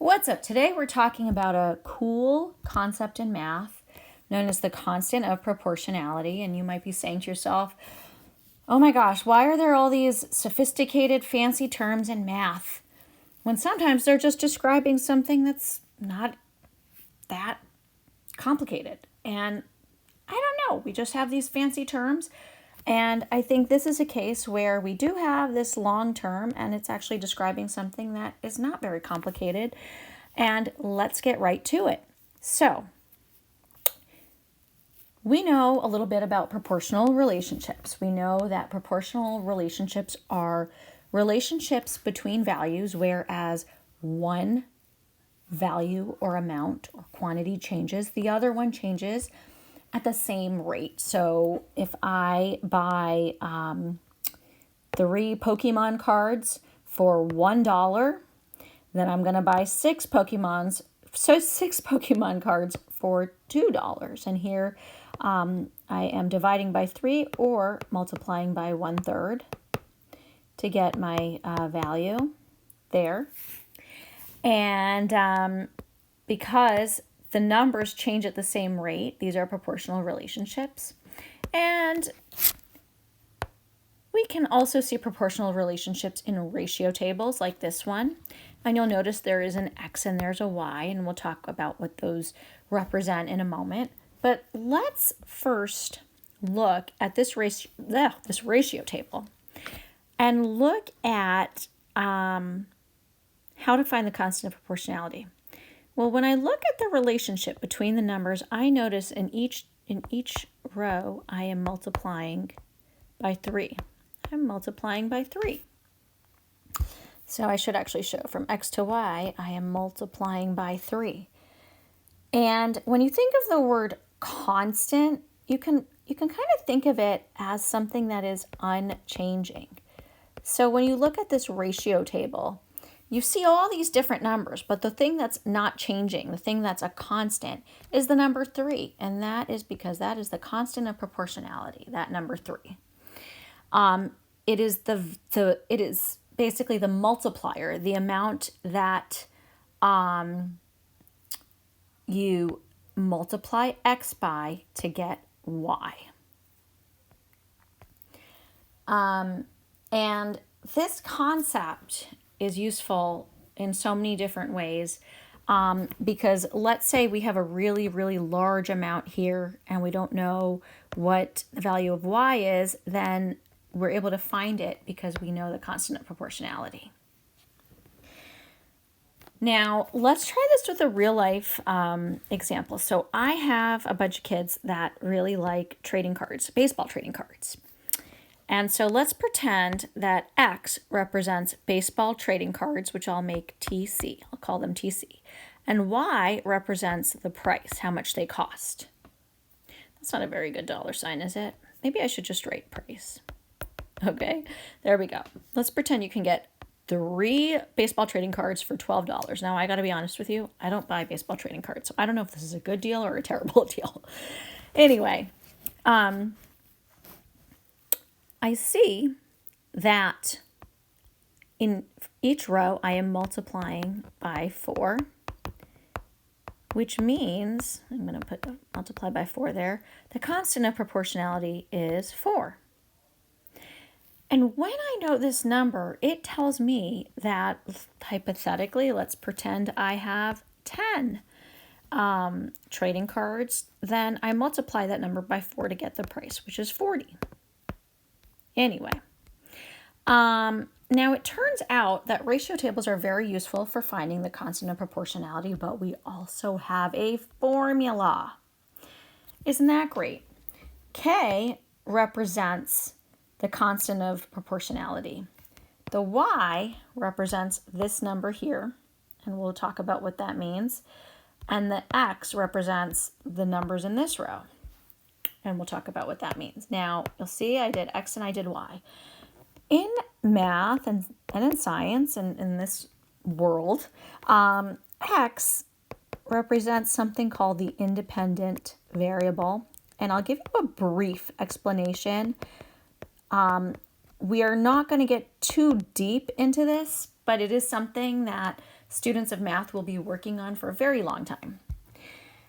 What's up? Today we're talking about a cool concept in math known as the constant of proportionality. And you might be saying to yourself, oh my gosh, why are there all these sophisticated fancy terms in math when sometimes they're just describing something that's not that complicated? And I don't know, we just have these fancy terms. And I think this is a case where we do have this long term and it's actually describing something that is not very complicated. And let's get right to it. So, we know a little bit about proportional relationships. We know that proportional relationships are relationships between values, whereas one value or amount or quantity changes, the other one changes at the same rate. So if I buy 3 Pokemon cards for $1, then I'm going to buy 6 Pokemon cards for $2. And here I am dividing by 3 or multiplying by 1/3 to get my value there. And because the numbers change at the same rate, these are proportional relationships. And we can also see proportional relationships in ratio tables like this one. And you'll notice there is an X and there's a Y, and we'll talk about what those represent in a moment. But let's first look at this ratio table and look at how to find the constant of proportionality. Well, when I look at the relationship between the numbers, I notice in each row I am multiplying by 3. I'm multiplying by 3. So I should actually show from X to Y, I am multiplying by 3. And when you think of the word constant, you can kind of think of it as something that is unchanging. So when you look at this ratio table, you see all these different numbers, but the thing that's not changing, the thing that's a constant, is the number 3. And that is because that is the constant of proportionality, that number 3. It is basically the multiplier, the amount that you multiply X by to get Y. And this concept is useful in so many different ways because let's say we have a really, really large amount here and we don't know what the value of Y is, then we're able to find it because we know the constant of proportionality. Now, let's try this with a real life example. So I have a bunch of kids that really like trading cards, baseball trading cards. And so let's pretend that X represents baseball trading cards, which I'll make TC. I'll call them TC. And Y represents the price, how much they cost. That's not a very good dollar sign, is it? Maybe I should just write price. Okay, there we go. Let's pretend you can get 3 baseball trading cards for $12. Now, I got to be honest with you. I don't buy baseball trading cards, so I don't know if this is a good deal or a terrible deal. Anyway, I see that in each row I am multiplying by 4, which means, I'm going to put multiply by 4 there, the constant of proportionality is 4. And when I know this number, it tells me that hypothetically, let's pretend I have 10 trading cards, then I multiply that number by 4 to get the price, which is 40. Anyway, now it turns out that ratio tables are very useful for finding the constant of proportionality, but we also have a formula. Isn't that great? K represents the constant of proportionality. The Y represents this number here, and we'll talk about what that means. And the X represents the numbers in this row, and we'll talk about what that means. Now, you'll see I did X and I did Y. In math and in science and in this world, X represents something called the independent variable. And I'll give you a brief explanation. We are not going to get too deep into this, but it is something that students of math will be working on for a very long time.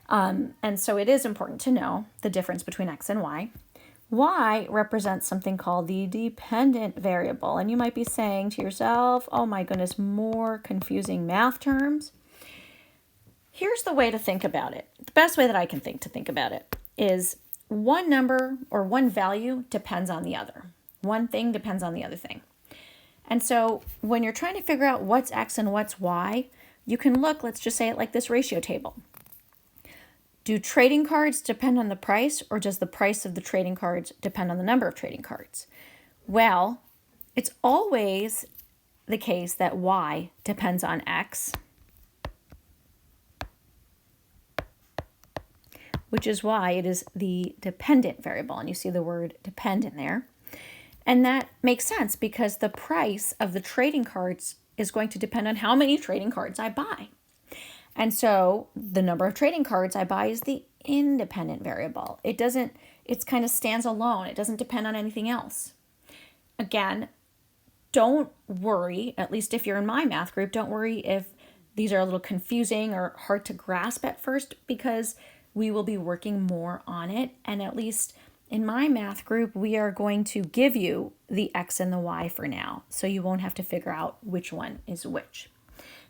And so it is important to know the difference between x and y. Y represents something called the dependent variable. And you might be saying to yourself, oh my goodness, more confusing math terms. Here's the way to think about it. The best way that I can think about it is one number or one value depends on the other. One thing depends on the other thing. And so when you're trying to figure out what's x and what's y, you can look, let's just say it like this ratio table. Do trading cards depend on the price, or does the price of the trading cards depend on the number of trading cards? Well, it's always the case that y depends on x, which is why it is the dependent variable. And you see the word dependent there. And that makes sense because the price of the trading cards is going to depend on how many trading cards I buy. And so the number of trading cards I buy is the independent variable. It kind of stands alone. It doesn't depend on anything else. Again, don't worry, at least if you're in my math group, don't worry if these are a little confusing or hard to grasp at first, because we will be working more on it. And at least in my math group, we are going to give you the x and the y for now, so you won't have to figure out which one is which.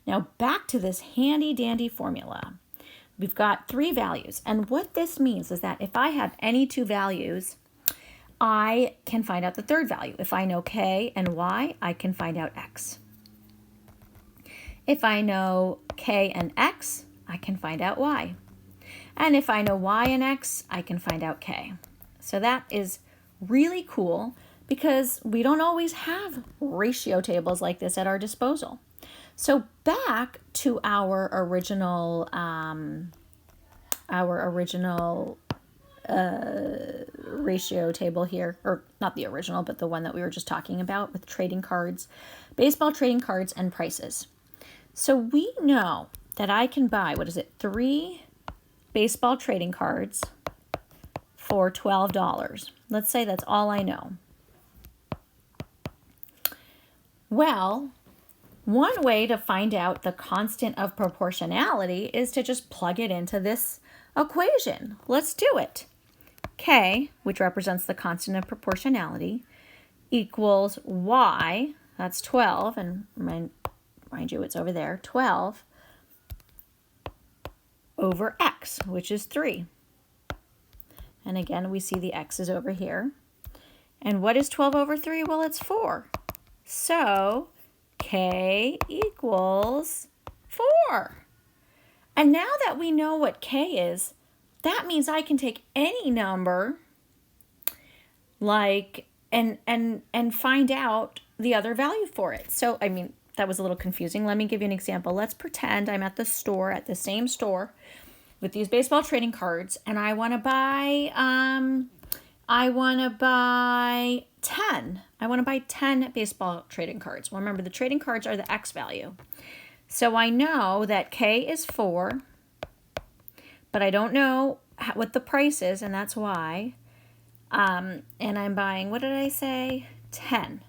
Now back to this handy dandy formula. We've got 3 values, and what this means is that if I have any 2 values, I can find out the third value. If I know k and y, I can find out x. If I know k and x, I can find out y. And if I know y and x, I can find out k. So that is really cool because we don't always have ratio tables like this at our disposal. So back to our original ratio table here, or not the original, but the one that we were just talking about with trading cards, baseball trading cards and prices. So we know that I can buy, 3 baseball trading cards for $12. Let's say that's all I know. Well, one way to find out the constant of proportionality is to just plug it into this equation. Let's do it. K, which represents the constant of proportionality, equals y, that's 12, and mind you, it's over there, 12 over x, which is 3. And again, we see the x is over here. And what is 12 over 3? Well, it's 4. So k equals 4. And now that we know what k is, that means I can take any number and find out the other value for it. So, I mean, that was a little confusing. Let me give you an example. Let's pretend I'm at the same store with these baseball trading cards, and I want to buy 10. I want to buy 10 baseball trading cards. Well, remember, the trading cards are the x value. So I know that k is 4, but I don't know what the price is, and that's why. And I'm buying, what did I say? 10.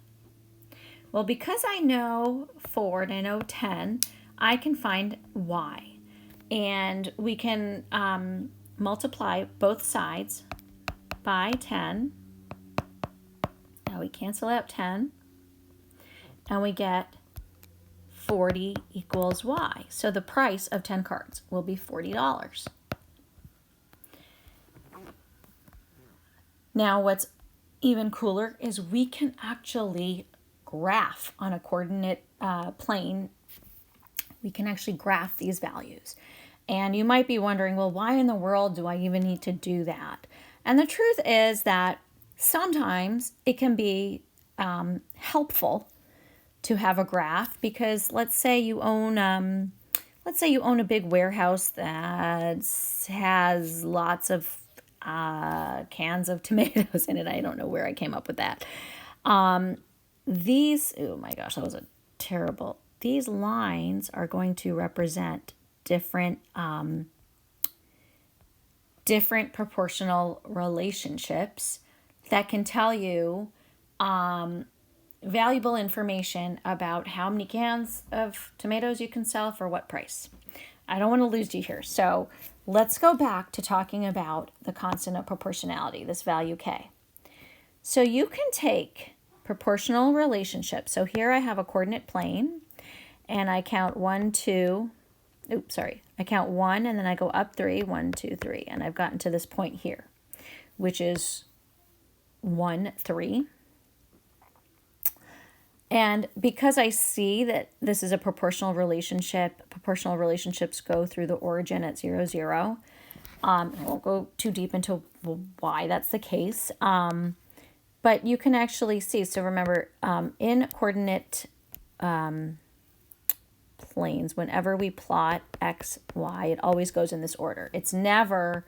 Well, because I know 4 and I know 10, I can find y. And we can multiply both sides by 10. Now we cancel out 10. And we get 40 equals y. So the price of 10 cards will be $40. Now what's even cooler is we can actually graph on a coordinate plane. We can actually graph these values. And you might be wondering, well, why in the world do I even need to do that? And the truth is that sometimes it can be helpful to have a graph, because let's say you own a big warehouse that has lots of cans of tomatoes in it. I don't know where I came up with that. Oh my gosh, that was a terrible. These lines are going to represent different proportional relationships that can tell you valuable information about how many cans of tomatoes you can sell for what price. I don't want to lose you here. So let's go back to talking about the constant of proportionality, this value k. So you can take proportional relationships. So here I have a coordinate plane, and I count 1, 2, I count 1, and then I go up 3, 1, 2, 3, and I've gotten to this point here, which is 1, 3. And because I see that this is a proportional relationship, proportional relationships go through the origin at 0, 0. I won't go too deep into why that's the case, but you can actually see. So remember, in coordinate planes, whenever we plot x, y, it always goes in this order. It's never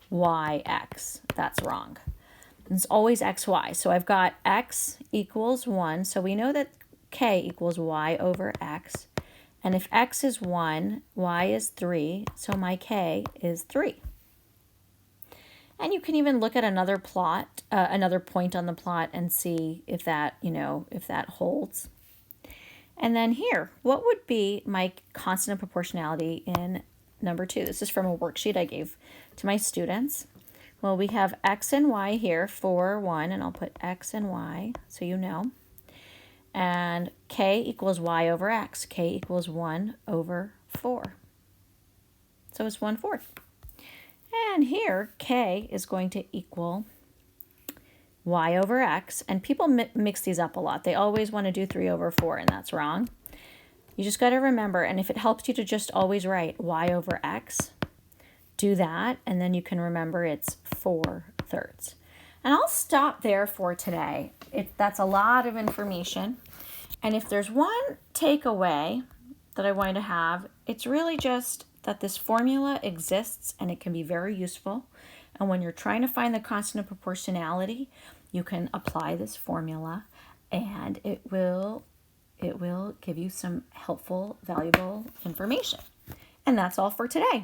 y, x. That's wrong. It's always x, y. So I've got x equals 1. So we know that k equals y over x. And if x is 1, y is 3. So my k is 3. And you can even look at another plot, another point on the plot, and see if that, if that holds. And then here, what would be my constant of proportionality in number 2? This is from a worksheet I gave to my students. Well, we have x and y here, 4, 1, and I'll put x and y so you know. And k equals y over x. K equals 1 over 4. So it's 1/4. And here, k is going to equal y over x. And people mix these up a lot. They always want to do 3 over 4, and that's wrong. You just got to remember, and if it helps you to just always write y over x, do that, and then you can remember it's 4/3. And I'll stop there for today. That's a lot of information. And if there's one takeaway that I want you to have, it's really just that this formula exists and it can be very useful. And when you're trying to find the constant of proportionality, you can apply this formula, and it will give you some helpful, valuable information. And that's all for today.